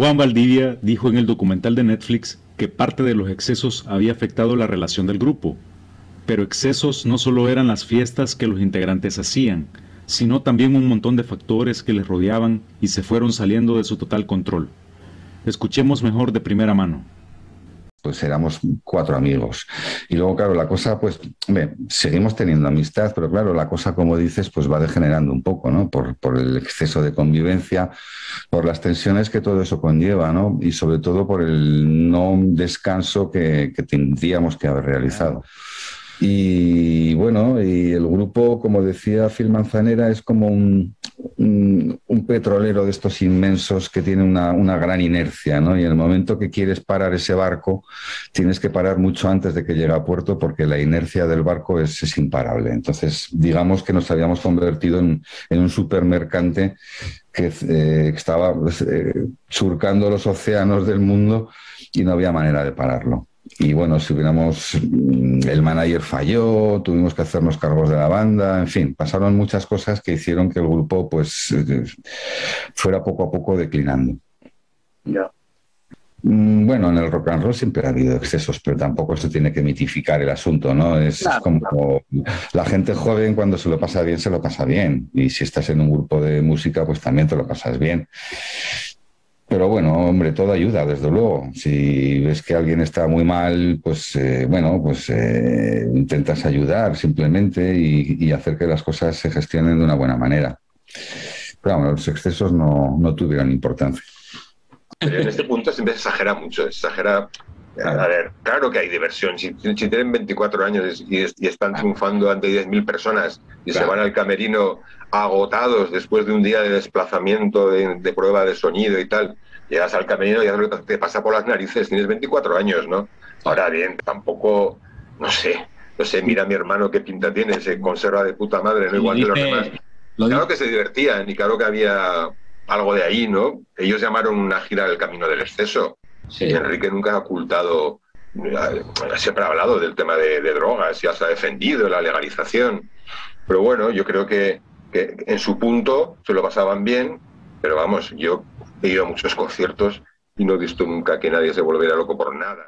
Juan Valdivia dijo en el documental de Netflix que parte de los excesos había afectado la relación del grupo. Pero excesos no solo eran las fiestas que los integrantes hacían, sino también un montón de factores que les rodeaban y se fueron saliendo de su total control. Escuchemos mejor de primera mano. Pues éramos 4 amigos. Y luego, claro, la cosa, pues, seguimos teniendo amistad, pero claro, la cosa, como dices, pues va degenerando un poco, ¿no? Por el exceso de convivencia, por las tensiones que todo eso conlleva, ¿no? Y sobre todo por el no descanso que tendríamos que haber realizado. Y bueno, y el grupo, como decía Phil Manzanera, es como un petrolero de estos inmensos que tiene una gran inercia, ¿no? Y en el momento que quieres parar ese barco, tienes que parar mucho antes de que llegue a puerto porque la inercia del barco es imparable. Entonces, digamos que nos habíamos convertido en un supermercante que estaba surcando los océanos del mundo y no había manera de pararlo. Y bueno, si hubiéramos, el manager falló, tuvimos que hacernos cargos de la banda, en fin, pasaron muchas cosas que hicieron que el grupo pues fuera poco a poco declinando. Ya. Bueno, en el rock and roll siempre ha habido excesos, pero tampoco se tiene que mitificar el asunto, ¿no? Es Claro, como claro. la gente joven cuando se lo pasa bien, se lo pasa bien. Y si estás en un grupo de música, pues también te lo pasas bien. Pero bueno, hombre, todo ayuda, desde luego. Si ves que alguien está muy mal, pues bueno, pues intentas ayudar simplemente y hacer que las cosas se gestionen de una buena manera. Pero bueno, los excesos no tuvieron importancia. Pero en este punto siempre se exagera mucho, se exagera. A ver, claro que hay diversión. Si tienen 24 años y están triunfando ante 10.000 personas y se van al camerino agotados después de un día de desplazamiento, de prueba de sonido y tal, llegas al camerino y ya te pasa por las narices, tienes 24 años, ¿no? Ahora bien, tampoco, no sé, mira a mi hermano qué pinta tiene, se conserva de puta madre, no igual que los demás. Claro que se divertían y claro que había algo de ahí, ¿no? Ellos llamaron una gira del Camino del Exceso. Sí. Y Enrique nunca ha ocultado, siempre ha hablado del tema de drogas, ya se ha defendido la legalización. Pero bueno, yo creo que en su punto se lo pasaban bien, pero vamos, yo he ido a muchos conciertos y no he visto nunca que nadie se volviera loco por nada.